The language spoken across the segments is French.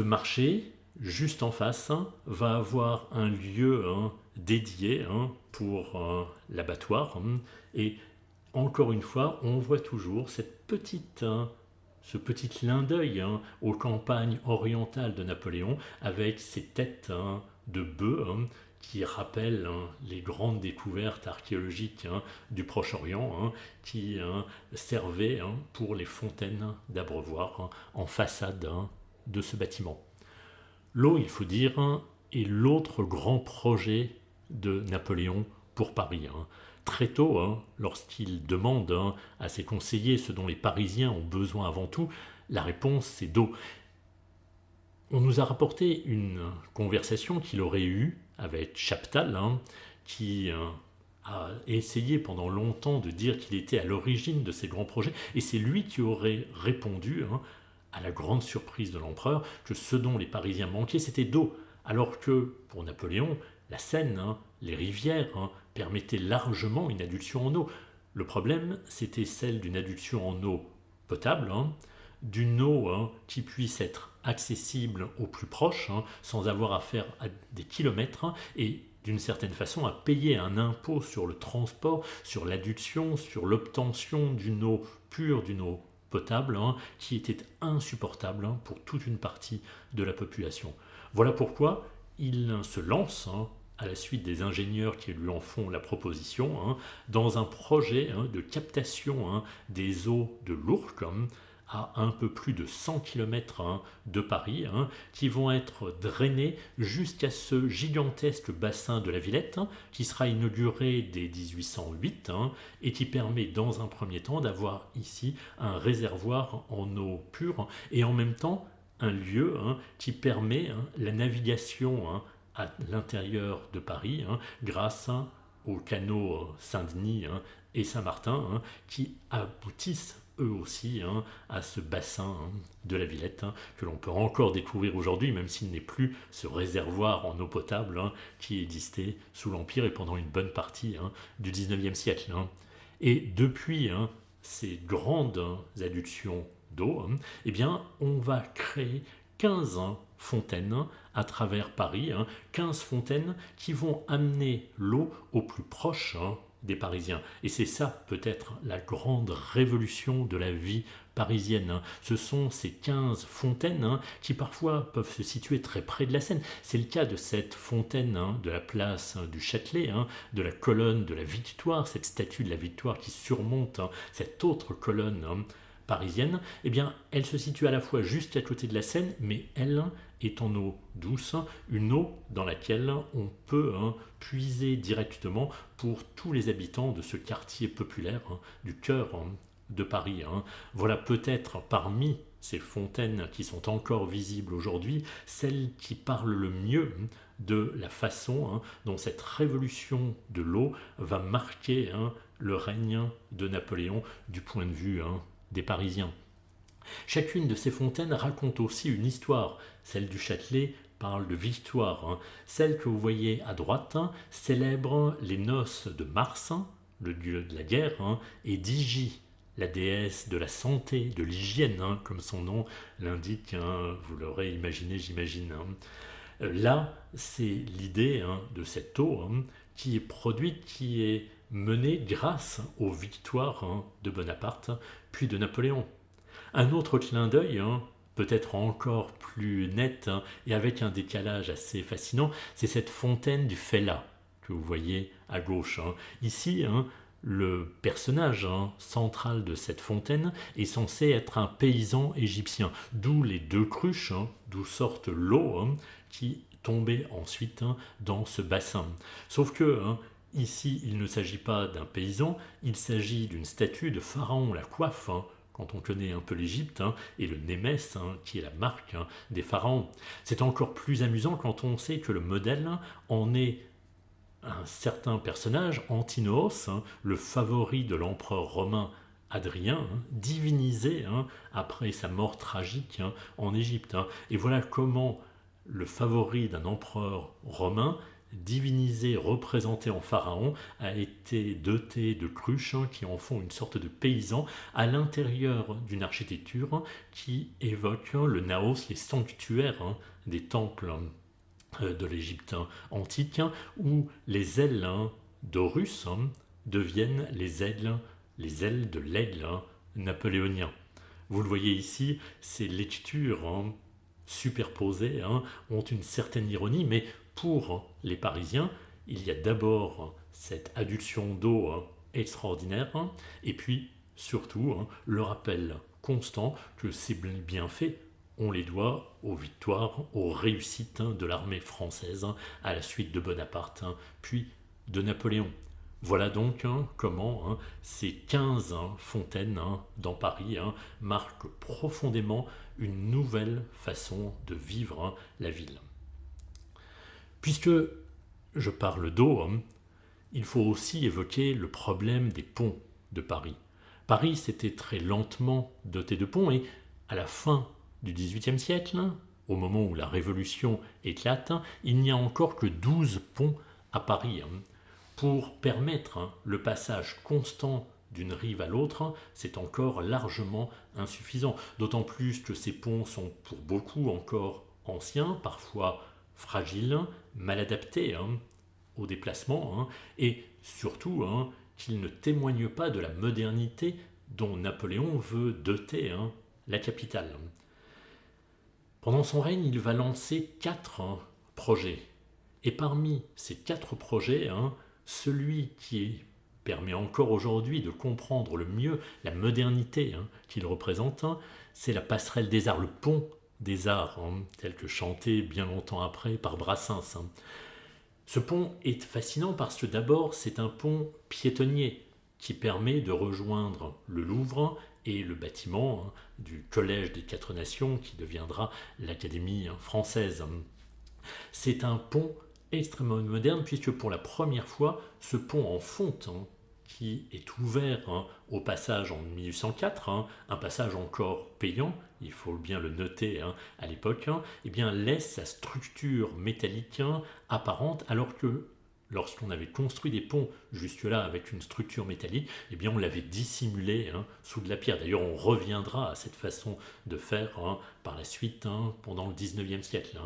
marché, juste en face, va avoir un lieu dédié pour l'abattoir. Et encore une fois, on voit toujours ce petit clin d'œil aux campagnes orientales de Napoléon avec ces têtes de bœufs qui rappellent les grandes découvertes archéologiques du Proche-Orient qui servaient pour les fontaines d'Abreuvoir en façade de ce bâtiment. L'eau, il faut dire, est l'autre grand projet de Napoléon pour Paris. Très tôt, lorsqu'il demande à ses conseillers ce dont les Parisiens ont besoin avant tout, la réponse c'est d'eau. On nous a rapporté une conversation qu'il aurait eue avec Chaptal, qui a essayé pendant longtemps de dire qu'il était à l'origine de ces grands projets, et c'est lui qui aurait répondu, à la grande surprise de l'empereur, que ce dont les Parisiens manquaient, c'était d'eau, alors que, pour Napoléon, la Seine, les rivières, permettaient largement une adduction en eau. Le problème, c'était celle d'une adduction en eau potable, d'une eau qui puisse être accessible aux plus proches, sans avoir à faire des kilomètres, et d'une certaine façon à payer un impôt sur le transport, sur l'adduction, sur l'obtention d'une eau pure, d'une eau potable, qui était insupportable pour toute une partie de la population. Voilà pourquoi il se lance, à la suite des ingénieurs qui lui en font la proposition, dans un projet de captation des eaux de l'Ourcq, à un peu plus de 100 km de Paris, qui vont être drainés jusqu'à ce gigantesque bassin de la Villette, qui sera inauguré dès 1808, et qui permet dans un premier temps d'avoir ici un réservoir en eau pure, et en même temps un lieu qui permet la navigation à l'intérieur de Paris, grâce aux canaux Saint-Denis et Saint-Martin, qui aboutissent eux aussi à ce bassin de la Villette que l'on peut encore découvrir aujourd'hui, même s'il n'est plus ce réservoir en eau potable qui existait sous l'Empire et pendant une bonne partie du XIXe siècle. Et depuis ces grandes adductions d'eau, eh bien, on va créer 15 fontaines à travers Paris, 15 fontaines qui vont amener l'eau au plus proche des Parisiens. Et c'est ça peut-être la grande révolution de la vie parisienne. Ce sont ces 15 fontaines qui parfois peuvent se situer très près de la Seine. C'est le cas de cette fontaine de la place du Châtelet, de la colonne de la Victoire, cette statue de la Victoire qui surmonte cette autre colonne parisienne. Eh bien, elle se situe à la fois juste à côté de la Seine, mais elle est en eau douce, une eau dans laquelle on peut puiser directement pour tous les habitants de ce quartier populaire du cœur de Paris. Voilà peut-être parmi ces fontaines qui sont encore visibles aujourd'hui, celle qui parle le mieux de la façon dont cette révolution de l'eau va marquer le règne de Napoléon du point de vue des Parisiens. Chacune de ces fontaines raconte aussi une histoire. Celle du Châtelet parle de victoire. Celle que vous voyez à droite célèbre les noces de Mars, le dieu de la guerre, et d'Hygie, la déesse de la santé, de l'hygiène, comme son nom l'indique, vous l'aurez imaginé, j'imagine. Là, c'est l'idée de cette eau qui est produite, qui est menée grâce aux victoires de Bonaparte, puis de Napoléon. Un autre clin d'œil, peut-être encore plus net et avec un décalage assez fascinant, c'est cette fontaine du Feylat que vous voyez à gauche. Ici, le personnage central de cette fontaine est censé être un paysan égyptien, d'où les deux cruches, d'où sortent l'eau qui tombait ensuite dans ce bassin. Sauf que ici, il ne s'agit pas d'un paysan, il s'agit d'une statue de pharaon, la coiffe, quand on connaît un peu l'Égypte, et le Némès, qui est la marque des pharaons. C'est encore plus amusant quand on sait que le modèle en est un certain personnage, Antinoos, le favori de l'empereur romain Adrien, divinisé après sa mort tragique en Égypte. Et voilà comment le favori d'un empereur romain divinisé, représenté en pharaon, a été doté de cruches qui en font une sorte de paysan à l'intérieur d'une architecture qui évoque le naos, les sanctuaires des temples de l'Égypte antique, où les ailes d'Horus deviennent les ailes de l'aigle napoléonien. Vous le voyez ici, ces lectures superposées ont une certaine ironie, mais pour les Parisiens, il y a d'abord cette adduction d'eau extraordinaire, et puis surtout le rappel constant que ces bienfaits, on les doit aux victoires, aux réussites de l'armée française à la suite de Bonaparte, puis de Napoléon. Voilà donc comment ces 15 fontaines dans Paris marquent profondément une nouvelle façon de vivre la ville. Puisque je parle d'eau, il faut aussi évoquer le problème des ponts de Paris. Paris s'était très lentement doté de ponts et à la fin du XVIIIe siècle, au moment où la Révolution éclate, il n'y a encore que 12 ponts à Paris. Pour permettre le passage constant d'une rive à l'autre, c'est encore largement insuffisant. D'autant plus que ces ponts sont pour beaucoup encore anciens, parfois fragiles, mal adaptés au déplacement, et surtout qu'ils ne témoignent pas de la modernité dont Napoléon veut doter la capitale. Pendant son règne, il va lancer 4 projets. Et parmi ces 4 projets, celui qui permet encore aujourd'hui de comprendre le mieux la modernité qu'il représente, c'est la passerelle des arts, le pont des arts, tel que chanté bien longtemps après par Brassens. Ce pont est fascinant parce que d'abord c'est un pont piétonnier qui permet de rejoindre le Louvre et le bâtiment du Collège des Quatre Nations qui deviendra l'Académie française. C'est un pont extrêmement moderne puisque pour la première fois, ce pont en fonte qui est ouvert au passage en 1804, un passage encore payant, il faut bien le noter à l'époque, eh bien, laisse sa structure métallique apparente alors que lorsqu'on avait construit des ponts jusque-là avec une structure métallique, eh bien on l'avait dissimulé sous de la pierre. D'ailleurs, on reviendra à cette façon de faire par la suite pendant le 19e siècle.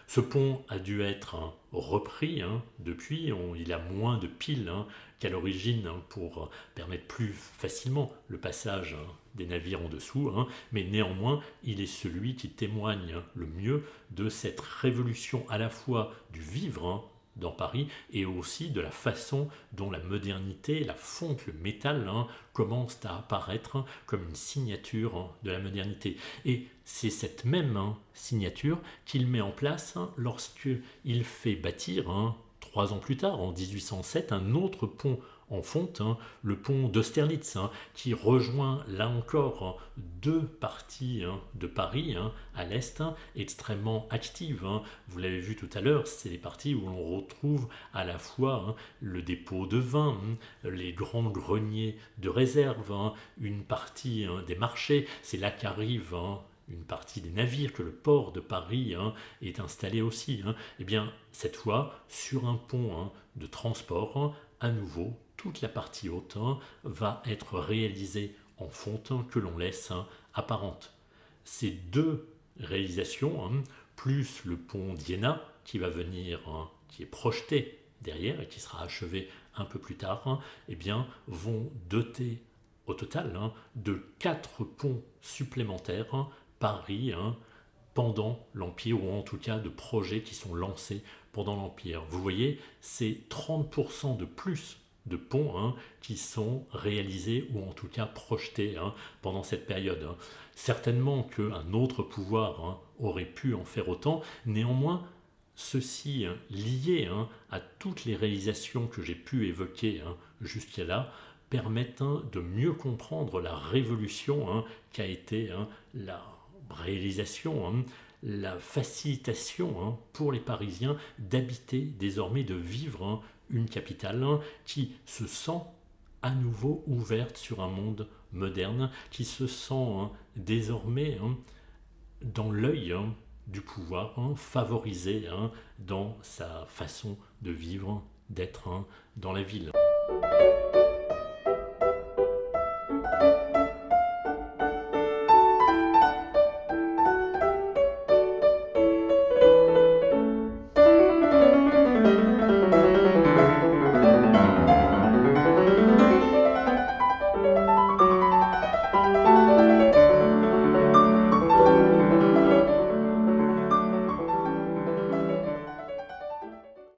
Ce pont a dû être repris depuis, il a moins de piles qu'à l'origine pour permettre plus facilement le passage des navires en dessous, mais néanmoins il est celui qui témoigne le mieux de cette révolution à la fois du vivre dans Paris et aussi de la façon dont la modernité, la fonte, le métal commencent à apparaître comme une signature de la modernité. Et c'est cette même signature qu'il met en place lorsqu'il fait bâtir, 3 ans plus tard, en 1807, un autre pont en fonte, le pont d'Austerlitz, qui rejoint là encore 2 parties de Paris, à l'est, extrêmement actives. Vous l'avez vu tout à l'heure, c'est les parties où l'on retrouve à la fois le dépôt de vin, les grands greniers de réserve, une partie des marchés, c'est là qu'arrive une partie des navires, que le port de Paris est installé aussi. Et bien, cette fois, sur un pont de transport, à nouveau, toute la partie haute va être réalisée en fonte que l'on laisse apparente. Ces 2 réalisations, plus le pont d'Iéna qui va venir, qui est projeté derrière et qui sera achevé un peu plus tard, eh bien, vont doter au total de 4 ponts supplémentaires Paris pendant l'Empire, ou en tout cas de projets qui sont lancés pendant l'Empire. Vous voyez, c'est 30% de plus de ponts qui sont réalisés ou en tout cas projetés pendant cette période. Certainement qu'un autre pouvoir aurait pu en faire autant, néanmoins, ceci lié à toutes les réalisations que j'ai pu évoquer jusqu'à là, permettent de mieux comprendre la révolution qu'a été la réalisation, la facilitation pour les Parisiens d'habiter désormais, de vivre une capitale qui se sent à nouveau ouverte sur un monde moderne, qui se sent désormais dans l'œil du pouvoir favorisé dans sa façon de vivre, d'être dans la ville.